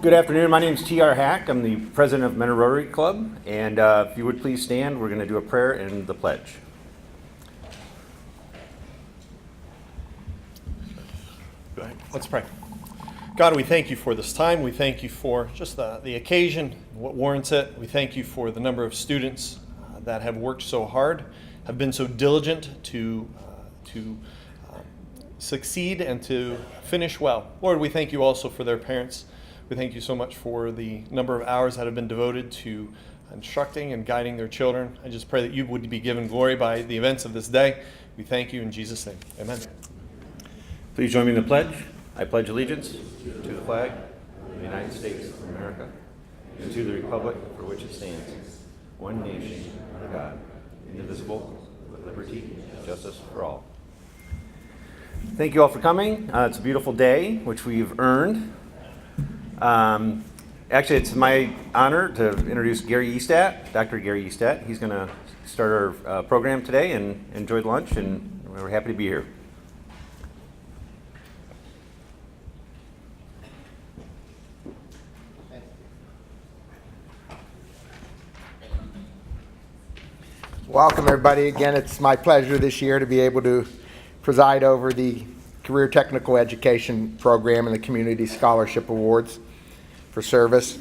Good afternoon. My name is T.R. Hack. I'm the president of Mentor Rotary Club. And if you would please stand, we're going to do a prayer and the pledge. Go ahead. Let's pray. God, we thank you for this time. We thank you for just the occasion, what warrants it. We thank you for the number of students that have worked so hard, have been so diligent to succeed and to finish well. Lord, we thank you also for their parents. We thank you so much for the number of hours that have been devoted to instructing and guiding their children. I just pray that you would be given glory by the events of this day. We thank you in Jesus' name. Amen. Please join me in the pledge. I pledge allegiance to the flag of the United States of America and to the republic for which it stands, one nation, under God, indivisible, with liberty and justice for all. Thank you all for coming. It's a beautiful day, which we've earned. Actually, it's my honor to introduce Gary Estat, Dr. Gary Estat. He's going to start our program today and enjoy lunch, and we're happy to be here. Welcome, everybody. Again, it's my pleasure this year to be able to preside over the Career Technical Education Program and the Community Scholarship Awards for service.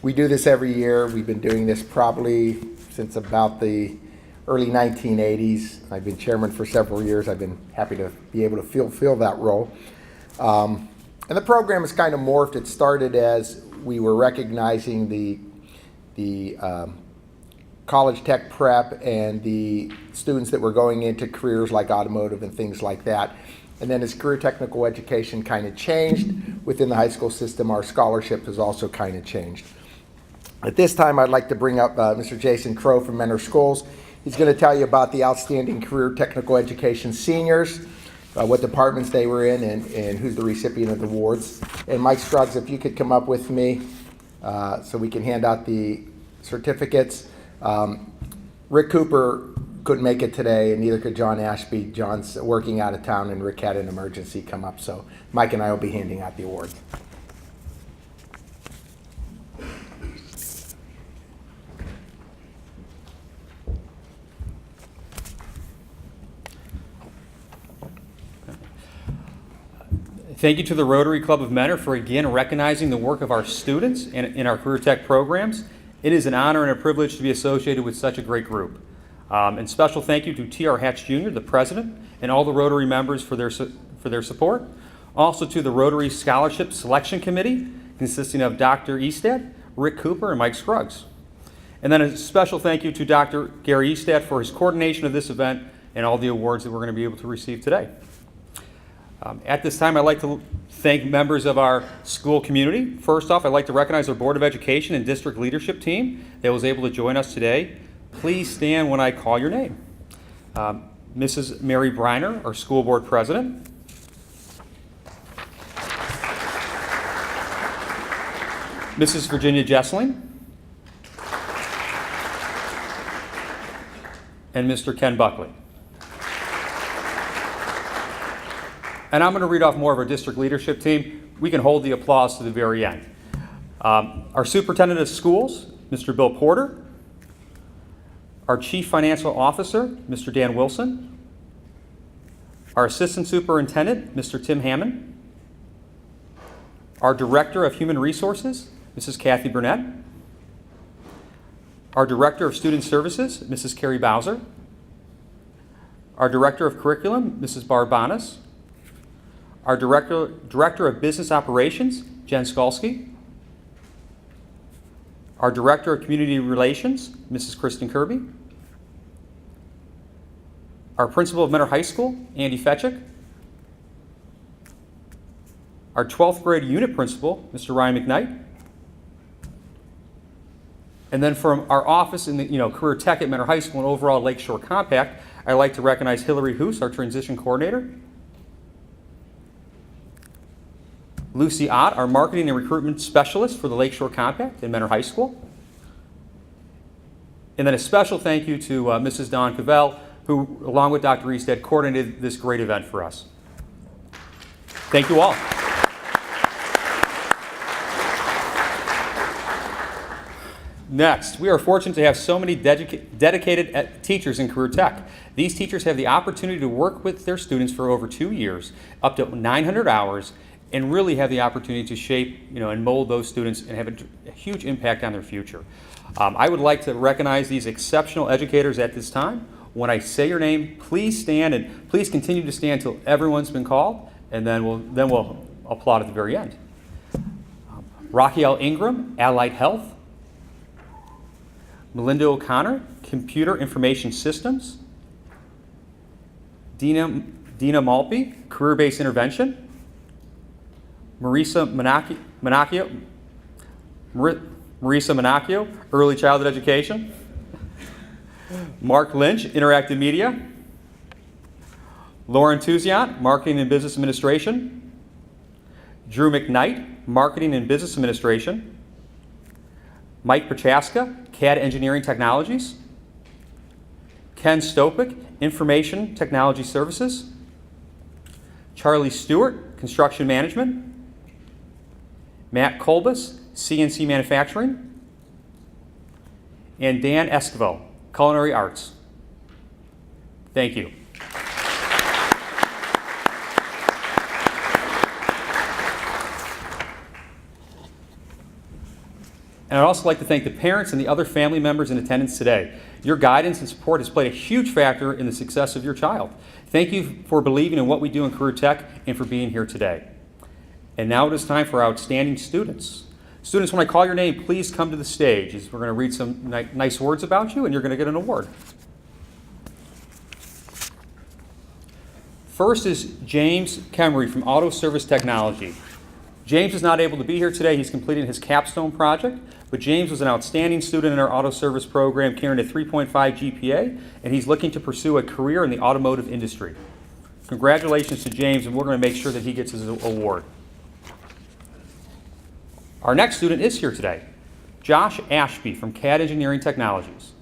We do this every year. We've been doing this probably since about the early 1980s. I've been chairman for several years. I've been happy to be able to fulfill that role. And the program has kind of morphed. It started as we were recognizing the college tech prep and the students that were going into careers like automotive and things like that. And then as career technical education kind of changed within the high school system, our scholarship has also kind of changed. At this time, I'd like to bring up Mr. Jason Crow from Mentor Schools. He's going to tell you about the outstanding career technical education seniors, what departments they were in, and who's the recipient of the awards. And Mike Scruggs, if you could come up with me so we can hand out the certificates. Rick Cooper couldn't make it today, and neither could John Ashby. John's working out of town, and Rick had an emergency come up, so Mike and I will be handing out the awards. Thank you to the Rotary Club of Mentor for again recognizing the work of our students in our career tech programs. It is an honor and a privilege to be associated with such a great group. And special thank you to T.R. Hatch Jr., the president, and all the Rotary members for their support. Also to the Rotary Scholarship Selection Committee, consisting of Dr. Estat, Rick Cooper, and Mike Scruggs. And then a special thank you to Dr. Gary Estat for his coordination of this event and all the awards that we're going to be able to receive today. At this time, I'd like to thank members of our school community. First off, I'd like to recognize our Board of Education and district leadership team that was able to join us today. Please stand when I call your name. Mrs. Mary Briner, our school board president. Mrs. Virginia Jessling. And Mr. Ken Buckley. And I'm going to read off more of our district leadership team. We can hold the applause to the very end. Our superintendent of schools, Mr. Bill Porter. Our chief financial officer, Mr. Dan Wilson. Our assistant superintendent, Mr. Tim Hammond. Our director of human resources, Mrs. Kathy Burnett. Our director of student services, Mrs. Carrie Bowser. Our director of curriculum, Mrs. Barb Bonas. Our director of business operations, Jen Skalski. Our director of community relations, Mrs. Kristen Kirby. Our principal of Mentor High School, Andy Fetchick. Our 12th grade unit principal, Mr. Ryan McKnight. And then from our office in the career tech at Mentor High School and overall Lakeshore Compact, I'd like to recognize Hillary Hoos, our transition coordinator. Lucy Ott, our marketing and recruitment specialist for the Lakeshore Compact in Mentor High School. And then a special thank you to Mrs. Dawn Cavell, who, along with Dr. Estat, coordinated this great event for us. Thank you all. Next, we are fortunate to have so many dedicated teachers in Career Tech. These teachers have the opportunity to work with their students for over 2 years, up to 900 hours, and really have the opportunity to shape, and mold those students and have a huge impact on their future. I would like to recognize these exceptional educators at this time. When I say your name, please stand, and please continue to stand until everyone's been called, and then we'll applaud at the very end. Raquel Ingram, Allied Health. Melinda O'Connor, Computer Information Systems. Dina Malpe, Career-Based Intervention. Marisa Manacchio, Early Childhood Education. Mark Lynch, Interactive Media. Lauren Tuziant, Marketing and Business Administration. Drew McKnight, Marketing and Business Administration. Mike Prochaska, CAD Engineering Technologies. Ken Stopik, Information Technology Services. Charlie Stewart, Construction Management. Matt Kolbus, CNC Manufacturing. And Dan Esquivel, Culinary Arts. Thank you. And I'd also like to thank the parents and the other family members in attendance today. Your guidance and support has played a huge factor in the success of your child. Thank you for believing in what we do in Career Tech and for being here today. And now it is time for our outstanding students. Students, when I call your name, please come to the stage, as we're going to read some nice words about you, and you're going to get an award. First is James Kemery from Auto Service Technology. James is not able to be here today. He's completing his capstone project, but James was an outstanding student in our auto service program, carrying a 3.5 GPA, and he's looking to pursue a career in the automotive industry. Congratulations to James, and we're going to make sure that he gets his award. Our next student is here today, Josh Ashby from CAD Engineering Technologies.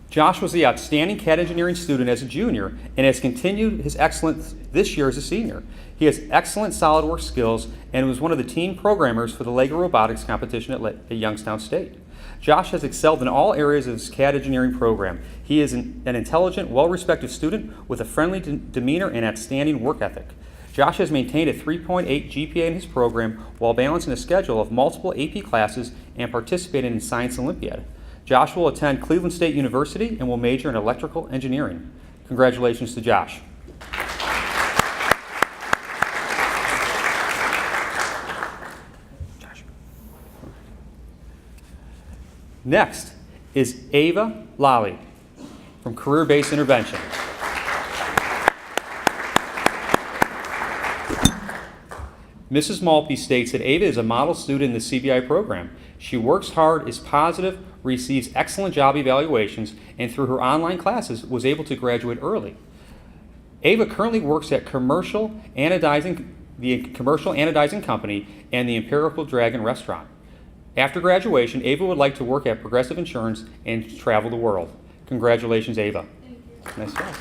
Josh was the outstanding CAD engineering student as a junior and has continued his excellence this year as a senior. He has excellent SolidWorks skills and was one of the team programmers for the LEGO robotics competition at Youngstown State. Josh has excelled in all areas of his CAD engineering program. He is an intelligent, well-respected student with a friendly demeanor and outstanding work ethic. Josh has maintained a 3.8 GPA in his program while balancing a schedule of multiple AP classes and participating in Science Olympiad. Josh will attend Cleveland State University and will major in electrical engineering. Congratulations to Josh. Next is Ava Lally from Career-Based Intervention. Mrs. Malpe states that Ava is a model student in the CBI program. She works hard, is positive, receives excellent job evaluations, and through her online classes was able to graduate early. Ava currently works at the commercial anodizing company and the Empirical Dragon restaurant. After graduation, Ava would like to work at Progressive Insurance and travel the world. Congratulations, Ava. Thank you. Nice job.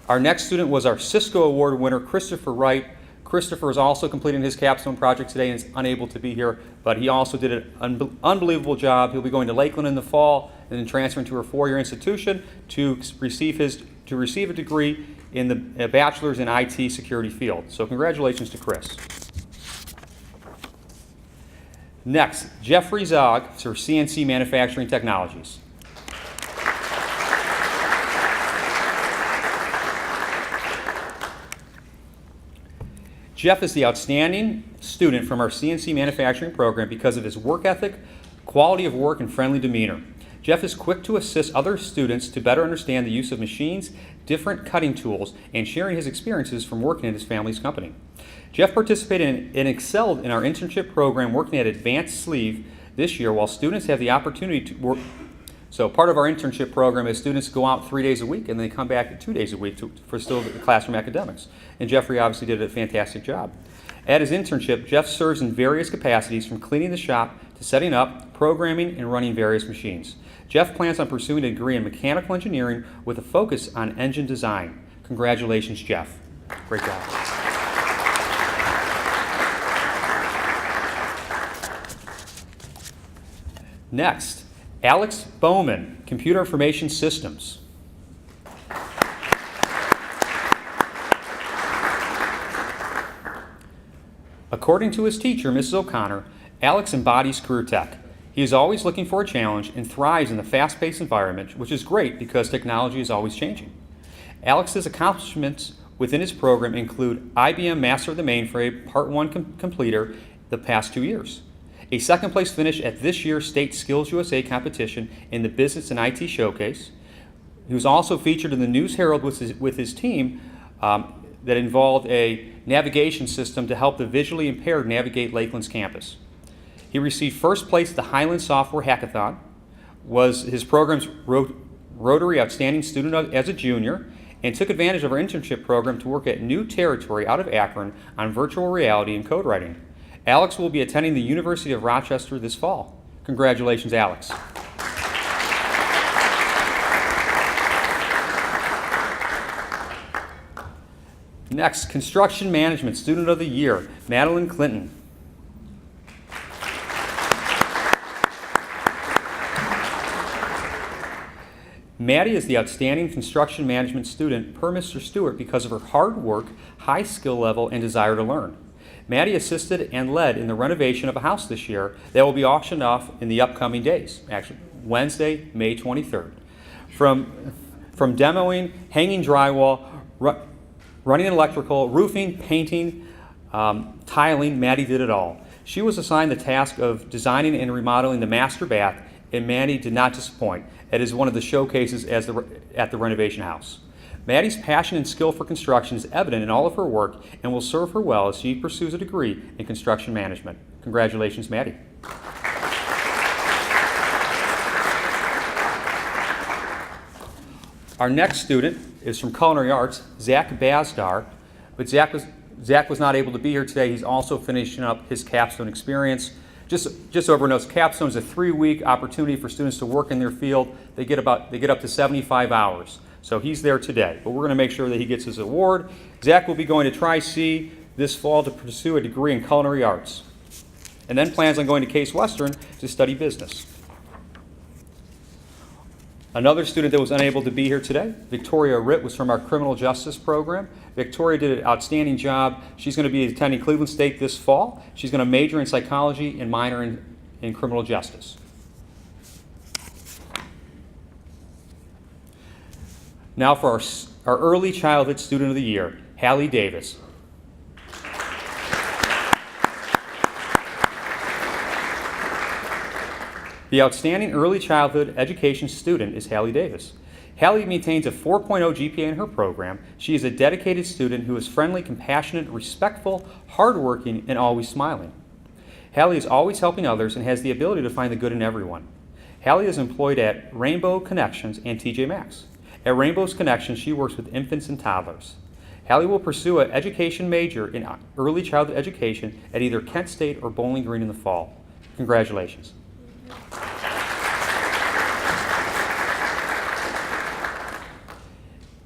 Our next student was our Cisco Award winner, Christopher Wright. Christopher is also completing his capstone project today and is unable to be here, but he also did an unbelievable job. He'll be going to Lakeland in the fall and then transferring to a four-year institution to receive a degree in the bachelor's in IT security field. So congratulations to Chris. Next, Jeffrey Zog for CNC Manufacturing Technologies. Jeff is the outstanding student from our CNC manufacturing program because of his work ethic, quality of work, and friendly demeanor. Jeff is quick to assist other students to better understand the use of machines, different cutting tools, and sharing his experiences from working at his family's company. Jeff participated and excelled in our internship program working at Advanced Sleeve this year, while students have the opportunity to work. So part of our internship program is students go out 3 days a week and they come back 2 days a week for still the classroom academics. And Jeffrey obviously did a fantastic job. At his internship, Jeff serves in various capacities from cleaning the shop to setting up, programming, and running various machines. Jeff plans on pursuing a degree in mechanical engineering with a focus on engine design. Congratulations, Jeff. Great job. Next, Alex Bowman, Computer Information Systems. According to his teacher, Mrs. O'Connor, Alex embodies career tech. He is always looking for a challenge and thrives in the fast-paced environment, which is great because technology is always changing. Alex's accomplishments within his program include IBM Master of the Mainframe Part 1 completer the past 2 years, a second-place finish at this year's State Skills USA competition in the Business and IT Showcase. He was also featured in the News Herald with his team that involved a navigation system to help the visually impaired navigate Lakeland's campus. He received first place at the Highland Software Hackathon, was his program's Rotary Outstanding Student as a junior, and took advantage of our internship program to work at New Territory out of Akron on virtual reality and code writing. Alex will be attending the University of Rochester this fall. Congratulations, Alex. Next, Construction Management Student of the Year, Madeline Clinton. Maddie is the outstanding construction management student per Mr. Stewart because of her hard work, high skill level, and desire to learn. Maddie assisted and led in the renovation of a house this year that will be auctioned off in the upcoming days, actually Wednesday, May 23rd. From demoing, hanging drywall, running electrical, roofing, painting, tiling, Maddie did it all. She was assigned the task of designing and remodeling the master bath, and Maddie did not disappoint. It is one of the showcases at the renovation house. Maddie's passion and skill for construction is evident in all of her work and will serve her well as she pursues a degree in construction management. Congratulations, Maddie. Our next student is from Culinary Arts, Zach Bazdar, but Zach was not able to be here today. He's also finishing up his capstone experience. Just so everyone knows, capstone is a 3-week opportunity for students to work in their field. They get up to 75 hours. So he's there today, but we're going to make sure that he gets his award. Zach will be going to Tri-C this fall to pursue a degree in culinary arts, and then plans on going to Case Western to study business. Another student that was unable to be here today, Victoria Ritt, was from our criminal justice program. Victoria did an outstanding job. She's going to be attending Cleveland State this fall. She's going to major in psychology and minor in criminal justice. Now for our early childhood student of the year, Hallie Davis. The outstanding early childhood education student is Hallie Davis. Hallie maintains a 4.0 GPA in her program. She is a dedicated student who is friendly, compassionate, respectful, hardworking, and always smiling. Hallie is always helping others and has the ability to find the good in everyone. Hallie is employed at Rainbow Connections and TJ Maxx. At Rainbow's Connections, she works with infants and toddlers. Hallie will pursue an education major in early childhood education at either Kent State or Bowling Green in the fall. Congratulations.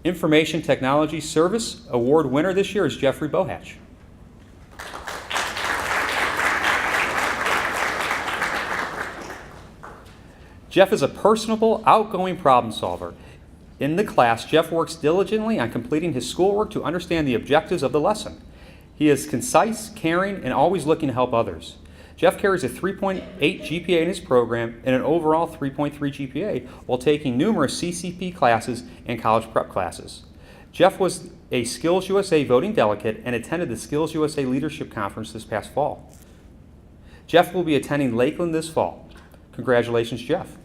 Information Technology Service Award winner this year is Jeffrey Bohatch. Jeff is a personable, outgoing problem solver. In the class, Jeff works diligently on completing his schoolwork to understand the objectives of the lesson. He is concise, caring, and always looking to help others. Jeff carries a 3.8 GPA in his program and an overall 3.3 GPA while taking numerous CCP classes and college prep classes. Jeff was a Skills USA voting delegate and attended the Skills USA Leadership Conference this past fall. Jeff will be attending Lakeland this fall. Congratulations, Jeff.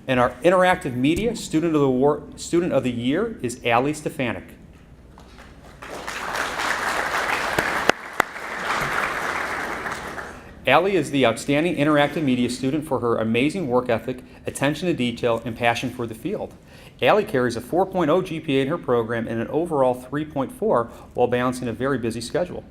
And our interactive media student of the year is Allie Stefanik. Allie is the outstanding interactive media student for her amazing work ethic, attention to detail, and passion for the field. Allie carries a 4.0 GPA in her program and an overall 3.4 while balancing a very busy schedule.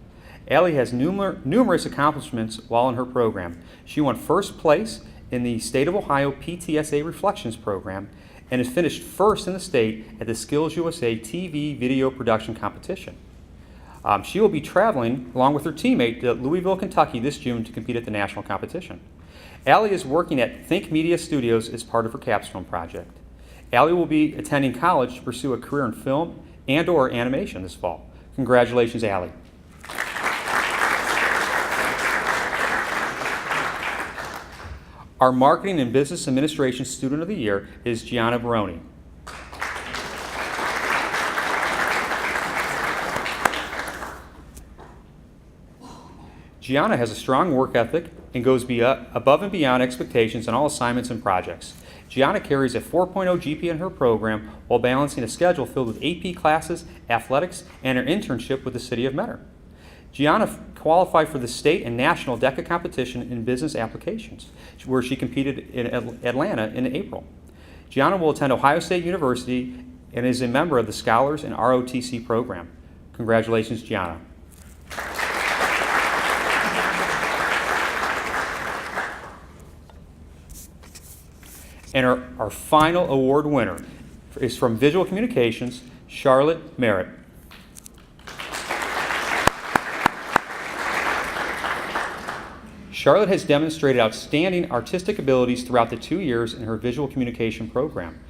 Allie has numerous accomplishments while in her program. She won first place in the State of Ohio PTSA Reflections program and has finished first in the state at the Skills USA TV video production competition. She will be traveling along with her teammate to Louisville, Kentucky this June to compete at the national competition. Allie is working at Think Media Studios as part of her capstone project. Allie will be attending college to pursue a career in film and/or animation this fall. Congratulations, Allie. Our Marketing and Business Administration Student of the Year is Gianna Baroni. Gianna has a strong work ethic and goes above and beyond expectations on all assignments and projects. Gianna carries a 4.0 GPA in her program while balancing a schedule filled with AP classes, athletics, and her internship with the City of Mentor. Gianna qualified for the state and national DECA competition in business applications, where she competed in Atlanta in April. Gianna will attend Ohio State University and is a member of the Scholars and ROTC program. Congratulations, Gianna. And our final award winner is from Visual Communications, Charlotte Merritt. Charlotte has demonstrated outstanding artistic abilities throughout the 2 years in her visual communication program.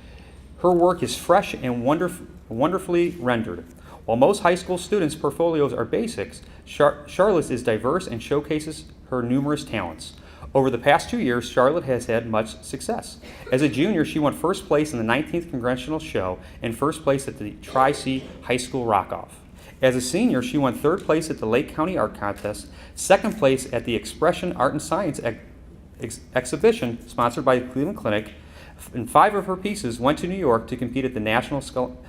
Her work is fresh and wonderfully rendered. While most high school students' portfolios are basics, Charlotte's is diverse and showcases her numerous talents. Over the past 2 years, Charlotte has had much success. As a junior, she won first place in the 19th Congressional Show and first place at the Tri-C High School Rock-Off. As a senior, she won third place at the Lake County Art Contest, second place at the Expression Art and Science Exhibition sponsored by the Cleveland Clinic, and 5 of her pieces went to New York to compete at the National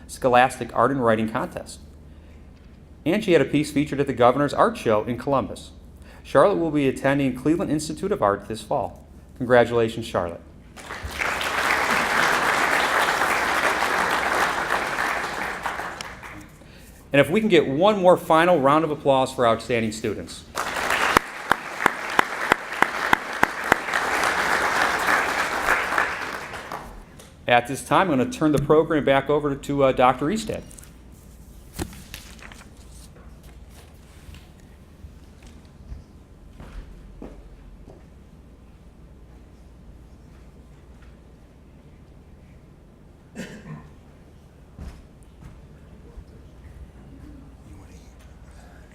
Scholastic Art and Writing Contest. And she had a piece featured at the Governor's Art Show in Columbus. Charlotte will be attending Cleveland Institute of Art this fall. Congratulations, Charlotte. And if we can get one more final round of applause for outstanding students. At this time, I'm going to turn the program back over to Dr. Eastad.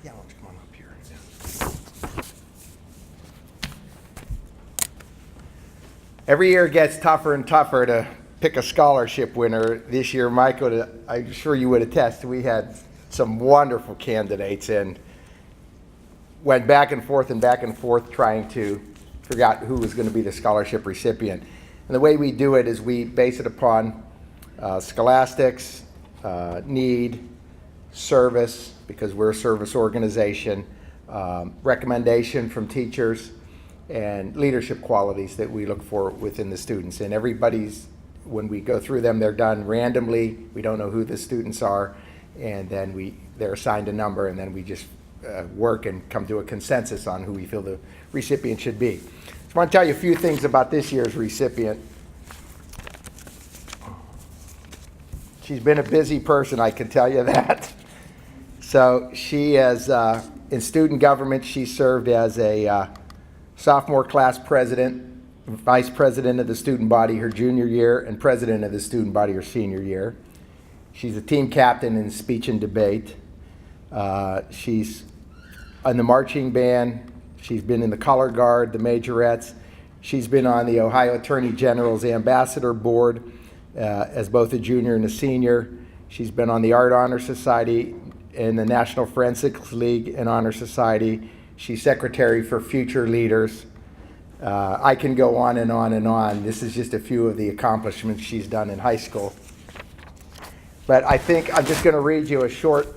Yeah, why don't you come on up here? Every year it gets tougher and tougher to pick a scholarship winner. This year, Michael, I'm sure you would attest, we had some wonderful candidates and went back and forth trying to figure out who was going to be the scholarship recipient. And the way we do it is we base it upon scholastics, need, service, because we're a service organization, recommendation from teachers, and leadership qualities that we look for within the students. And everybody's, when we go through them, they're done randomly. We don't know who the students are, and then they're assigned a number, and then we just work and come to a consensus on who we feel the recipient should be. So I want to tell you a few things about this year's recipient. She's been a busy person, I can tell you that. So she is, in student government, she served as a sophomore class president, vice president of the student body her junior year, and president of the student body her senior year. She's a team captain in speech and debate. She's in the marching band. She's been in the color guard, the majorettes. She's been on the Ohio Attorney General's ambassador board as both a junior and a senior. She's been on the Art Honor Society and the National Forensics League and Honor Society. She's secretary for Future Leaders. I can go on and on and on. This is just a few of the accomplishments she's done in high school. But I think I'm just going to read you a short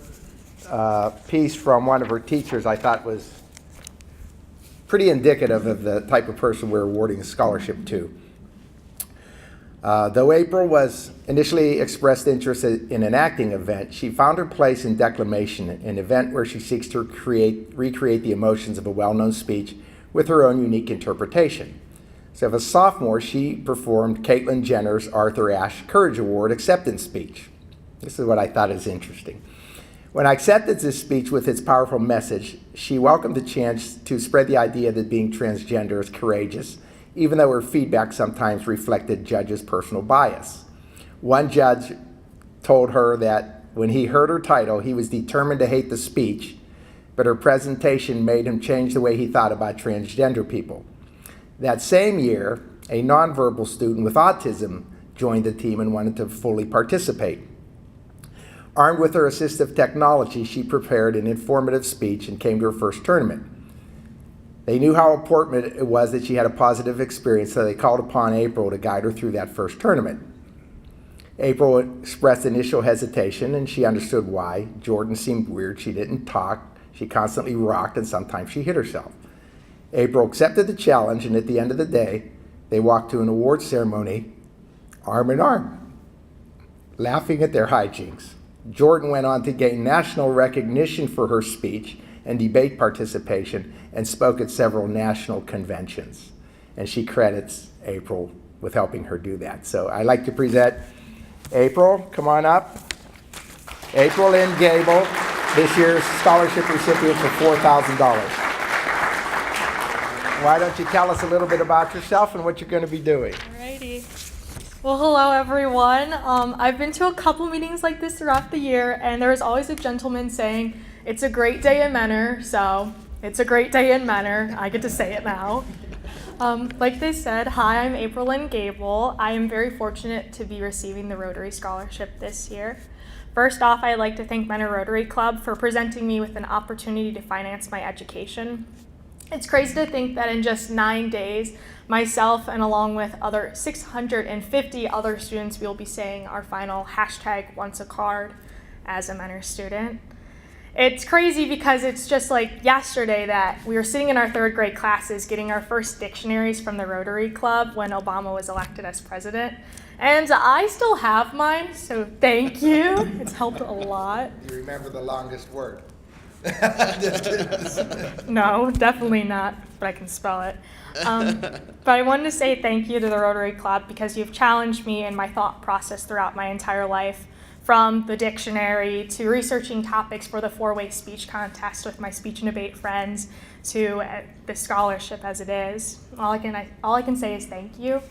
piece from one of her teachers I thought was pretty indicative of the type of person we're awarding a scholarship to. Though April was initially expressed interest in an acting event, she found her place in declamation, an event where she seeks to recreate the emotions of a well-known speech with her own unique interpretation. So as a sophomore, she performed Caitlyn Jenner's Arthur Ashe Courage Award acceptance speech. This is what I thought is interesting. When I accepted this speech with its powerful message, she welcomed the chance to spread the idea that being transgender is courageous, even though her feedback sometimes reflected judges' personal bias. One judge told her that when he heard her title, he was determined to hate the speech, but her presentation made him change the way he thought about transgender people. That same year, a nonverbal student with autism joined the team and wanted to fully participate. Armed with her assistive technology, she prepared an informative speech and came to her first tournament. They knew how important it was that she had a positive experience, so they called upon April to guide her through that first tournament. April expressed initial hesitation, and she understood why. Jordan seemed weird. She didn't talk. She constantly rocked, and sometimes she hit herself. April accepted the challenge, and at the end of the day, they walked to an award ceremony arm in arm, laughing at their hijinks. Jordan went on to gain national recognition for her speech and debate participation and spoke at several national conventions. And she credits April with helping her do that. So I'd like to present April. Come on up. April Lynn Gable, this year's scholarship recipient for $4,000. Why don't you tell us a little bit about yourself and what you're going to be doing? Alrighty. Well, hello everyone. I've been to a couple meetings like this throughout the year, and there is always a gentleman saying, "It's a great day in Menor," so it's a great day in Menor. I get to say it now. Like they said, hi, I'm April Lynn Gable. I am very fortunate to be receiving the Rotary Scholarship this year. First off, I'd like to thank Menor Rotary Club for presenting me with an opportunity to finance my education. It's crazy to think that in just 9 days, myself and along with other 650 other students, we'll be saying our final #OnceACard as a Menor student. It's crazy because it's just like yesterday that we were sitting in our third grade classes getting our first dictionaries from the Rotary Club when Obama was elected as president. And I still have mine, so thank you. It's helped a lot. Do you remember the longest word? No, definitely not, but I can spell it. But I wanted to say thank you to the Rotary Club because you've challenged me in my thought process throughout my entire life, from the dictionary to researching topics for the four-way speech contest with my speech and debate friends to the scholarship as it is. All I can say is thank you.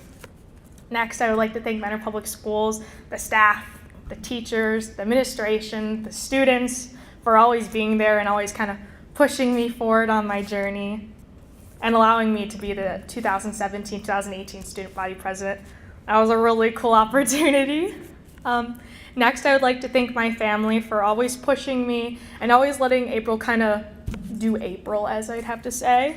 Next, I would like to thank Menor Public Schools, the staff, the teachers, the administration, the students, for always being there and always kind of pushing me forward on my journey and allowing me to be the 2017-2018 student body president. That was a really cool opportunity. Next, I would like to thank my family for always pushing me and always letting April kind of do April, as I'd have to say.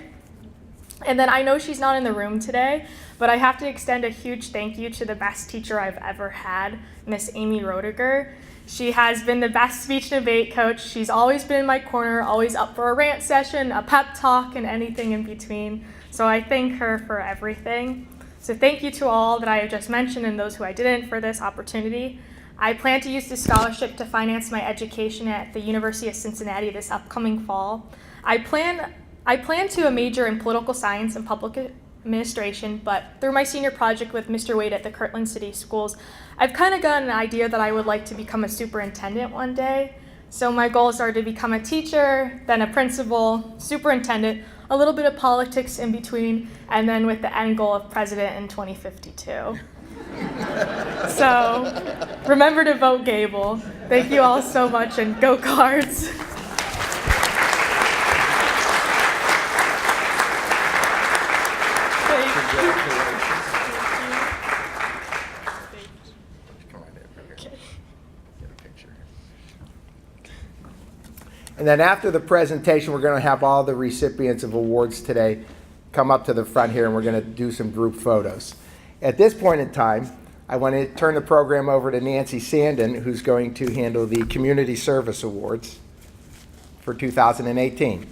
And then I know she's not in the room today, but I have to extend a huge thank you to the best teacher I've ever had, Miss Amy Roediger. She has been the best speech and debate coach. She's always been in my corner, always up for a rant session, a pep talk, and anything in between. So I thank her for everything. So thank you to all that I have just mentioned and those who I didn't for this opportunity. I plan to use this scholarship to finance my education at the University of Cincinnati this upcoming fall. I plan to major in political science and public administration, but through my senior project with Mr. Wade at the Kirtland City Schools, I've kind of gotten an idea that I would like to become a superintendent one day. So my goals are to become a teacher, then a principal, superintendent, a little bit of politics in between, and then with the end goal of president in 2052. So remember to vote Gable. Thank you all so much, and go Cards! And then after the presentation, we're going to have all the recipients of awards today come up to the front here, and we're going to do some group photos. At this point in time, I want to turn the program over to Nancy Sandin, who's going to handle the Community Service Awards for 2018.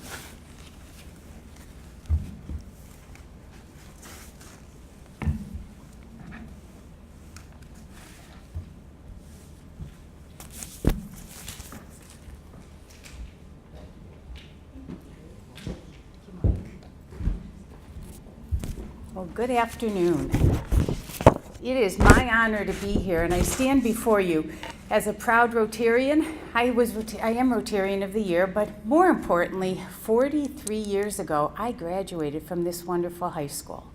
Well, good afternoon. It is my honor to be here, and I stand before you as a proud Rotarian. I am Rotarian of the Year, but more importantly, 43 years ago, I graduated from this wonderful high school.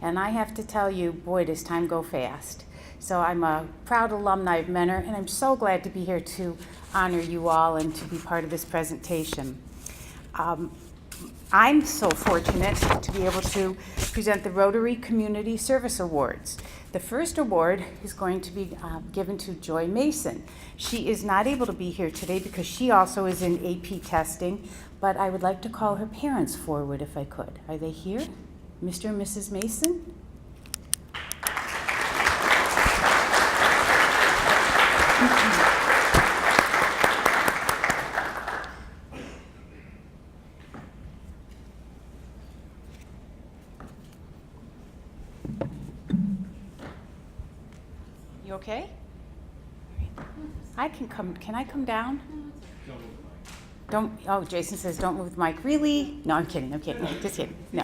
And I have to tell you, boy, does time go fast. So I'm a proud alumni of Mentor, and I'm so glad to be here to honor you all and to be part of this presentation. I'm so fortunate to be able to present the Rotary Community Service Awards. The first award is going to be given to Joy Mason. She is not able to be here today because she also is in AP testing, but I would like to call her parents forward if I could. Are they here? Mr. and Mrs. Mason? You okay? Can I come down? Oh, Jason says don't move the mic. Really? No, I'm kidding, just kidding. No,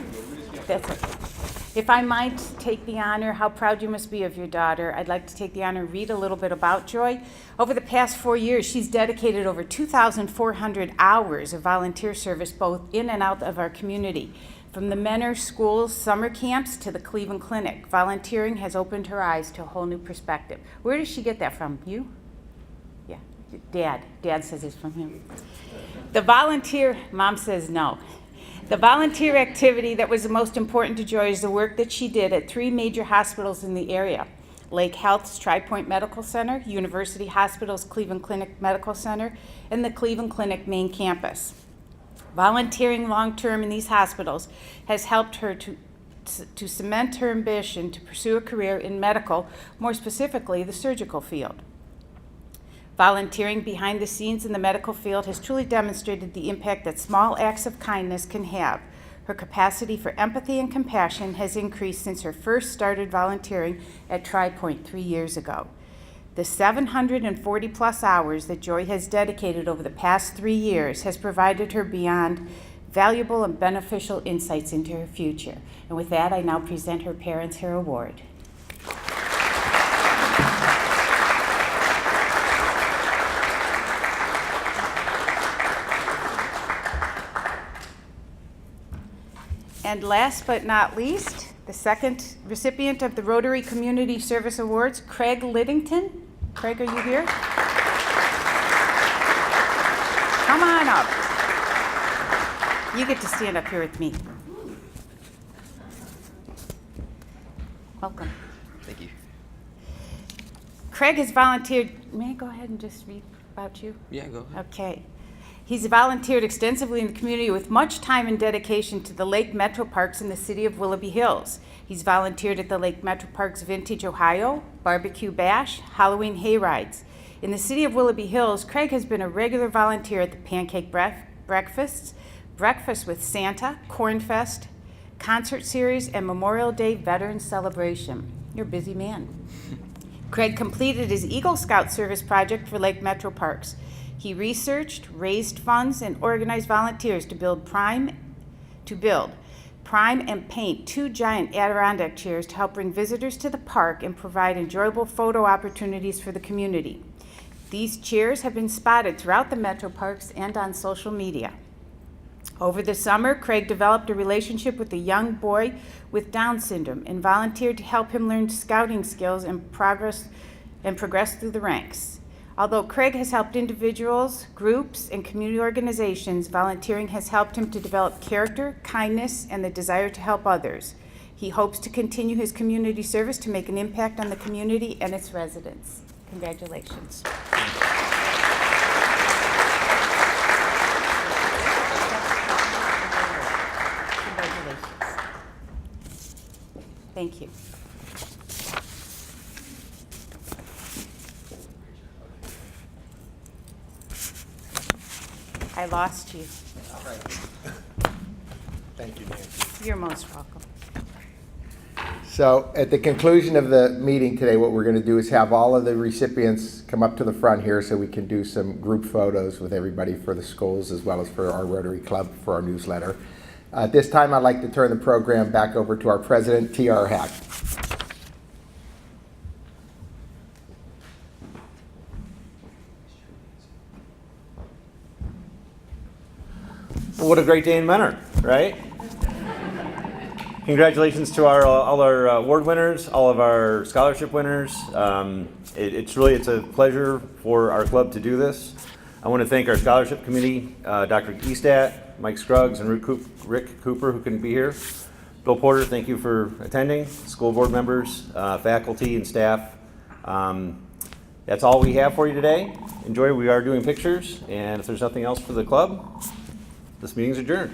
that's okay. If I might take the honor, how proud you must be of your daughter. I'd like to take the honor and read a little bit about Joy. Over the past 4 years, she's dedicated over 2,400 hours of volunteer service both in and out of our community. From the Mentor Schools summer camps to the Cleveland Clinic, volunteering has opened her eyes to a whole new perspective. Where does she get that from? You? Yeah, Dad says it's from him. Mom says no. The volunteer activity that was the most important to Joy is the work that she did at 3 major hospitals in the area. Lake Health's Tri-Point Medical Center, University Hospital's Cleveland Clinic Medical Center, and the Cleveland Clinic main campus. Volunteering long-term in these hospitals has helped her to cement her ambition to pursue a career in medical, more specifically the surgical field. Volunteering behind the scenes in the medical field has truly demonstrated the impact that small acts of kindness can have. Her capacity for empathy and compassion has increased since her first started volunteering at Tri-Point 3 years ago. The 740 plus hours that Joy has dedicated over the past 3 years has provided her beyond valuable and beneficial insights into her future. And with that, I now present her parents her award. And last but not least, the second recipient of the Rotary Community Service Awards, Craig Liddington. Craig, are you here? Come on up. You get to stand up here with me. Welcome. Thank you. Craig has volunteered. May I go ahead and just read about you? Yeah, go ahead. Okay. He's volunteered extensively in the community with much time and dedication to the Lake Metro Parks in the city of Willoughby Hills. He's volunteered at the Lake Metro Parks Vintage Ohio, Barbecue Bash, Halloween Hayrides. In the city of Willoughby Hills, Craig has been a regular volunteer at the pancake breakfasts, Breakfast with Santa, Cornfest, concert series, and Memorial Day Veterans Celebration. You're a busy man. Craig completed his Eagle Scout service project for Lake Metro Parks. He researched, raised funds, and organized volunteers to build, prime, and paint 2 giant Adirondack chairs to help bring visitors to the park and provide enjoyable photo opportunities for the community. These chairs have been spotted throughout the Metro Parks and on social media. Over the summer, Craig developed a relationship with a young boy with Down syndrome and volunteered to help him learn scouting skills and progress through the ranks. Although Craig has helped individuals, groups, and community organizations, volunteering has helped him to develop character, kindness, and the desire to help others. He hopes to continue his community service to make an impact on the community and its residents. Congratulations. Congratulations. Thank you. I lost you. Thank you, Nancy. You're most welcome. So at the conclusion of the meeting today, what we're going to do is have all of the recipients come up to the front here so we can do some group photos with everybody for the schools as well as for our Rotary Club for our newsletter. At this time, I'd like to turn the program back over to our president, T.R. Hack. What a great day in Mentor, right? Congratulations to all our award winners, all of our scholarship winners. It's a pleasure for our club to do this. I want to thank our scholarship committee, Dr. Eastat, Mike Scruggs, and Rick Cooper, who couldn't be here. Bill Porter, thank you for attending. School board members, faculty, and staff. That's all we have for you today. Enjoy. We are doing pictures, and if there's nothing else for the club, this meeting's adjourned.